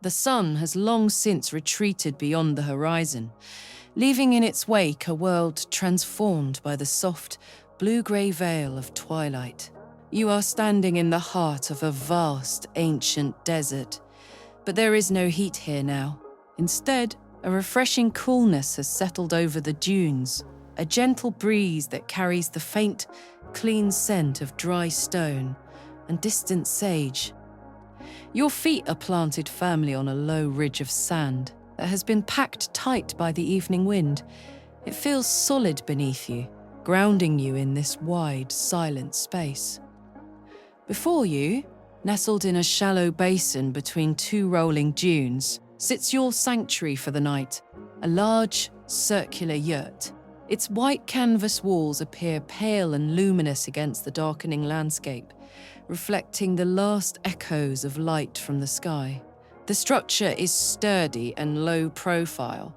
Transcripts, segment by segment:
The sun has long since retreated beyond the horizon, leaving in its wake a world transformed by the soft, blue-grey veil of twilight. You are standing in the heart of a vast, ancient desert, but there is no heat here now. Instead, a refreshing coolness has settled over the dunes, a gentle breeze that carries the faint, clean scent of dry stone and distant sage. Your feet are planted firmly on a low ridge of sand that has been packed tight by the evening wind. It feels solid beneath you, grounding you in this wide, silent space. Before you, nestled in a shallow basin between two rolling dunes, sits your sanctuary for the night, a large, circular yurt. Its white canvas walls appear pale and luminous against the darkening landscape, reflecting the last echoes of light from the sky. The structure is sturdy and low profile,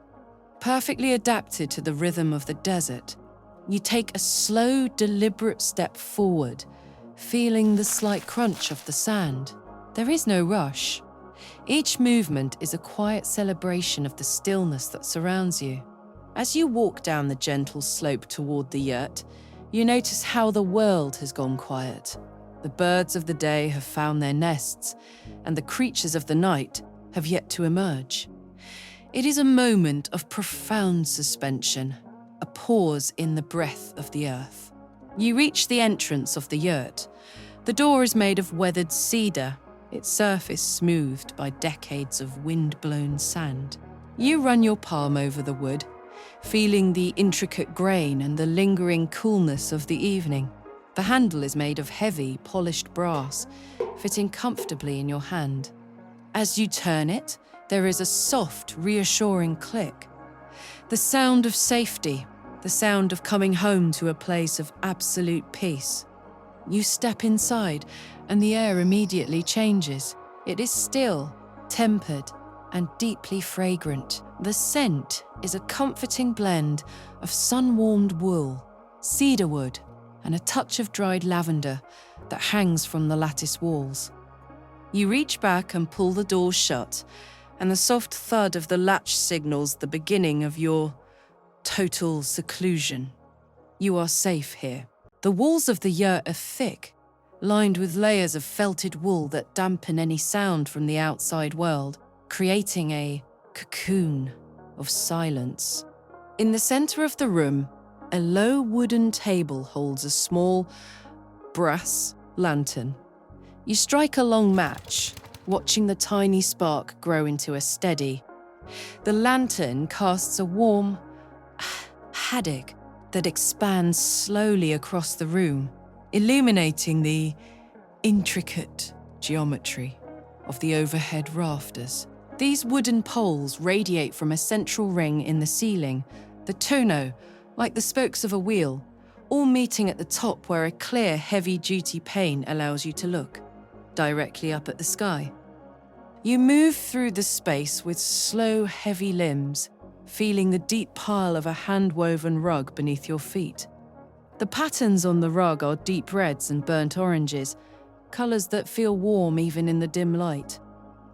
perfectly adapted to the rhythm of the desert. You take a slow, deliberate step forward, feeling the slight crunch of the sand. There is no rush. Each movement is a quiet celebration of the stillness that surrounds you. As you walk down the gentle slope toward the yurt, you notice how the world has gone quiet. The birds of the day have found their nests, and the creatures of the night have yet to emerge. It is a moment of profound suspension, a pause in the breath of the earth. You reach the entrance of the yurt. The door is made of weathered cedar, its surface smoothed by decades of wind-blown sand. You run your palm over the wood, feeling the intricate grain and the lingering coolness of the evening. The handle is made of heavy, polished brass, fitting comfortably in your hand. As you turn it, there is a soft, reassuring click. The sound of safety, the sound of coming home to a place of absolute peace. You step inside, and the air immediately changes. It is still, tempered, and deeply fragrant. The scent is a comforting blend of sun-warmed wool, cedarwood, and a touch of dried lavender that hangs from the lattice walls. You reach back and pull the door shut, and the soft thud of the latch signals the beginning of your total seclusion. You are safe here. The walls of the yurt are thick, lined with layers of felted wool that dampen any sound from the outside world, creating a cocoon of silence. In the center of the room, a low wooden table holds a small brass lantern. You strike a long match, watching the tiny spark grow into a steady. The lantern casts a warm haddock that expands slowly across the room, illuminating the intricate geometry of the overhead rafters. These wooden poles radiate from a central ring in the ceiling, the tonneau, like the spokes of a wheel, all meeting at the top where a clear, heavy-duty pane allows you to look directly up at the sky. You move through the space with slow, heavy limbs, feeling the deep pile of a hand-woven rug beneath your feet. The patterns on the rug are deep reds and burnt oranges, colors that feel warm even in the dim light.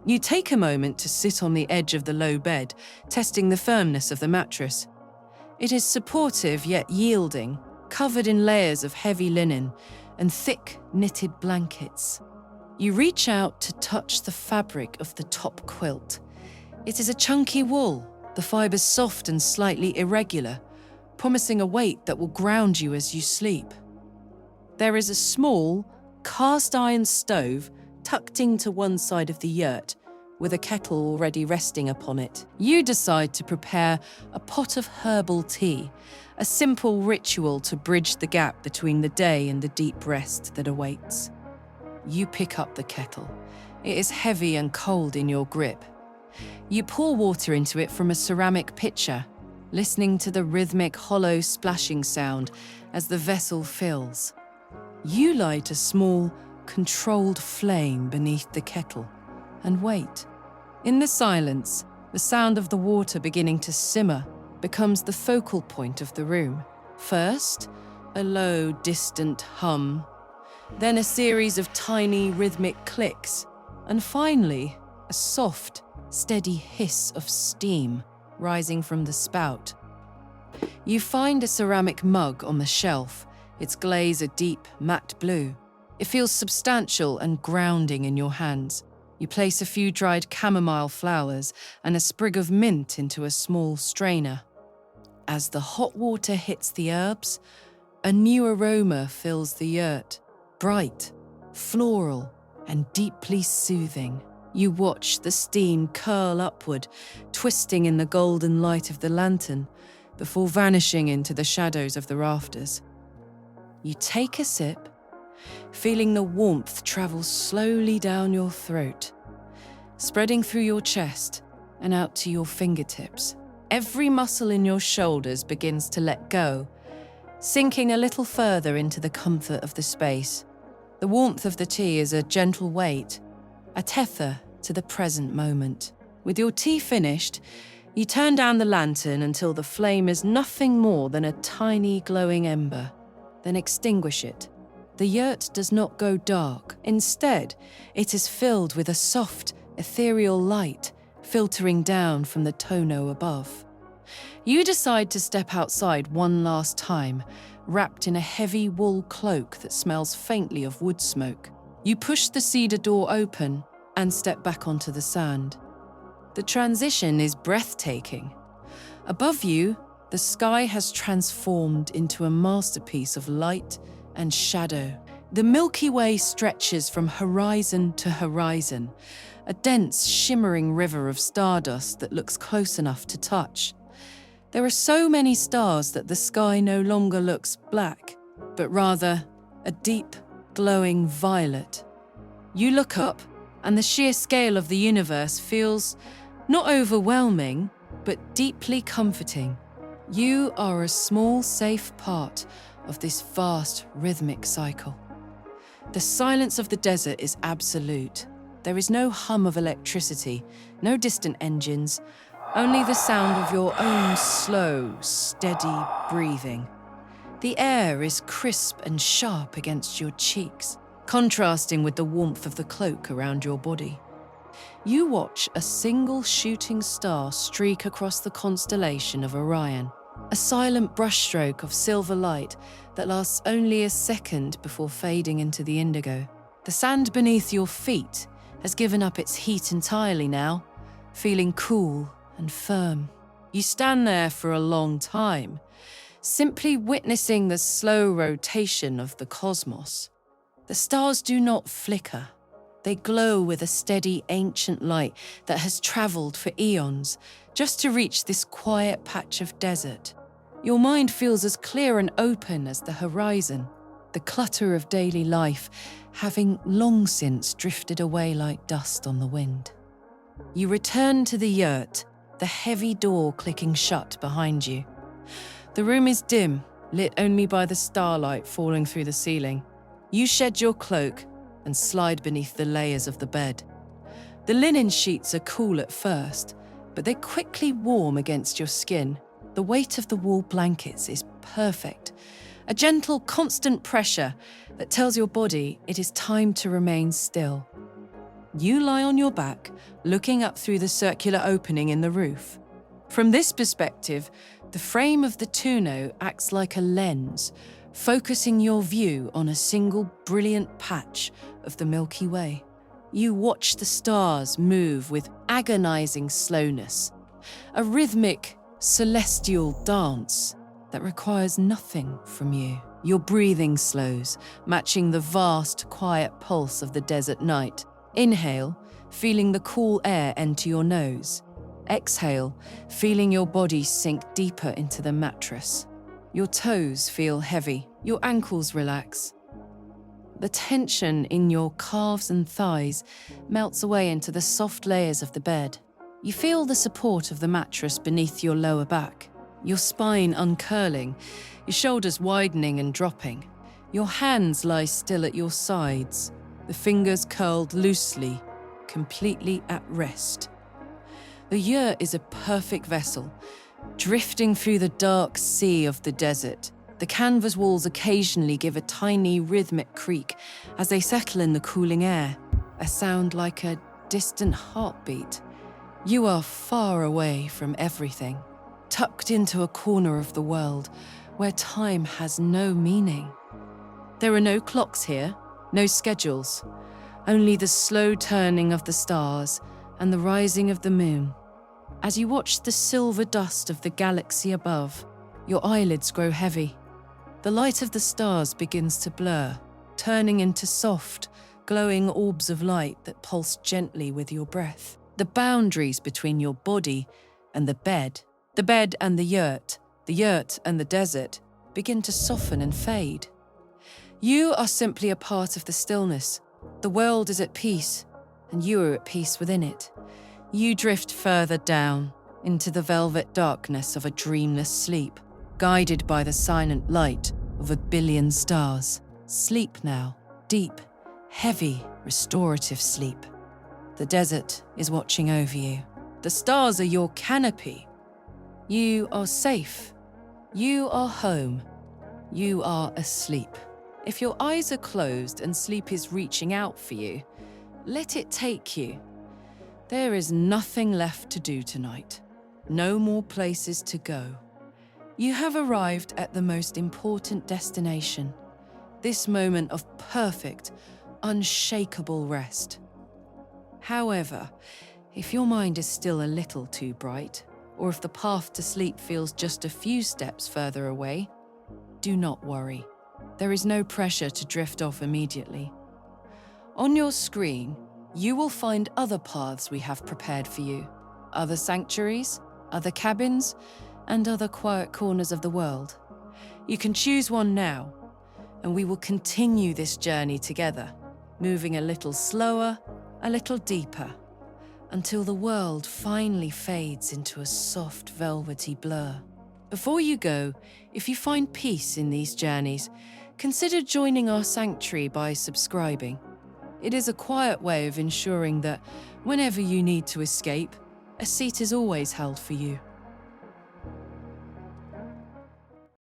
You take a moment to sit on the edge of the low bed, testing the firmness of the mattress. It is supportive yet yielding, covered in layers of heavy linen and thick knitted blankets. You reach out to touch the fabric of the top quilt. It is a chunky wool, the fibers soft and slightly irregular, promising a weight that will ground you as you sleep. There is a small, cast-iron stove tucked into one side of the yurt, with a kettle already resting upon it. You decide to prepare a pot of herbal tea, a simple ritual to bridge the gap between the day and the deep rest that awaits. You pick up the kettle. It is heavy and cold in your grip. You pour water into it from a ceramic pitcher, listening to the rhythmic, hollow splashing sound as the vessel fills. You light a small, controlled flame beneath the kettle and wait. In the silence, the sound of the water beginning to simmer becomes the focal point of the room. First, a low, distant hum, then a series of tiny, rhythmic clicks, and finally, a soft, steady hiss of steam rising from the spout. You find a ceramic mug on the shelf, its glaze a deep, matte blue. It feels substantial and grounding in your hands. You place a few dried chamomile flowers and a sprig of mint into a small strainer. As the hot water hits the herbs, a new aroma fills the yurt, bright, floral, and deeply soothing. You watch the steam curl upward, twisting in the golden light of the lantern, before vanishing into the shadows of the rafters. You take a sip, feeling the warmth travel slowly down your throat, spreading through your chest and out to your fingertips. Every muscle in your shoulders begins to let go, sinking a little further into the comfort of the space. The warmth of the tea is a gentle weight, a tether to the present moment. With your tea finished, you turn down the lantern until the flame is nothing more than a tiny glowing ember, then extinguish it. The yurt does not go dark. Instead, it is filled with a soft, ethereal light filtering down from the tonneau above. You decide to step outside one last time, wrapped in a heavy wool cloak that smells faintly of wood smoke. You push the cedar door open and step back onto the sand. The transition is breathtaking. Above you, the sky has transformed into a masterpiece of light and shadow. The Milky Way stretches from horizon to horizon, a dense, shimmering river of stardust that looks close enough to touch. There are so many stars that the sky no longer looks black, but rather a deep, glowing violet. You look up, and the sheer scale of the universe feels not overwhelming, but deeply comforting. You are a small, safe part of this vast, rhythmic cycle. The silence of the desert is absolute. There is no hum of electricity, no distant engines, only the sound of your own slow, steady breathing. The air is crisp and sharp against your cheeks, contrasting with the warmth of the cloak around your body. You watch a single shooting star streak across the constellation of Orion, a silent brushstroke of silver light that lasts only a second before fading into the indigo. The sand beneath your feet has given up its heat entirely now, feeling cool and firm. You stand there for a long time, simply witnessing the slow rotation of the cosmos. The stars do not flicker. They glow with a steady, ancient light that has traveled for eons just to reach this quiet patch of desert. Your mind feels as clear and open as the horizon, the clutter of daily life having long since drifted away like dust on the wind. You return to the yurt, the heavy door clicking shut behind you. The room is dim, lit only by the starlight falling through the ceiling. You shed your cloak and slide beneath the layers of the bed. The linen sheets are cool at first, but they quickly warm against your skin. The weight of the wool blankets is perfect, a gentle, constant pressure that tells your body it is time to remain still. You lie on your back, looking up through the circular opening in the roof. From this perspective, the frame of the tonneau acts like a lens, focusing your view on a single brilliant patch of the Milky Way. You watch the stars move with agonizing slowness, a rhythmic, celestial dance that requires nothing from you. Your breathing slows, matching the vast, quiet pulse of the desert night. Inhale, feeling the cool air enter your nose. Exhale, feeling your body sink deeper into the mattress. Your toes feel heavy, your ankles relax. The tension in your calves and thighs melts away into the soft layers of the bed. You feel the support of the mattress beneath your lower back, your spine uncurling, your shoulders widening and dropping. Your hands lie still at your sides, the fingers curled loosely, completely at rest. The yurt is a perfect vessel, drifting through the dark sea of the desert. The canvas walls occasionally give a tiny rhythmic creak as they settle in the cooling air, a sound like a distant heartbeat. You are far away from everything, tucked into a corner of the world where time has no meaning. There are no clocks here, no schedules, only the slow turning of the stars and the rising of the moon. As you watch the silver dust of the galaxy above, your eyelids grow heavy. The light of the stars begins to blur, turning into soft, glowing orbs of light that pulse gently with your breath. The boundaries between your body and the bed and the yurt and the desert, begin to soften and fade. You are simply a part of the stillness. The world is at peace, and you are at peace within it. You drift further down into the velvet darkness of a dreamless sleep, guided by the silent light of 1 billion stars. Sleep now, deep, heavy, restorative sleep. The desert is watching over you. The stars are your canopy. You are safe. You are home. You are asleep. If your eyes are closed and sleep is reaching out for you, let it take you. There is nothing left to do tonight. No more places to go. You have arrived at the most important destination. This moment of perfect, unshakable rest. However, if your mind is still a little too bright, or if the path to sleep feels just a few steps further away, do not worry. There is no pressure to drift off immediately. On your screen, you will find other paths we have prepared for you, other sanctuaries, other cabins, and other quiet corners of the world. You can choose one now, and we will continue this journey together, moving a little slower, a little deeper, until the world finally fades into a soft, velvety blur. Before you go, if you find peace in these journeys, consider joining our sanctuary by subscribing. It is a quiet way of ensuring that whenever you need to escape, a seat is always held for you.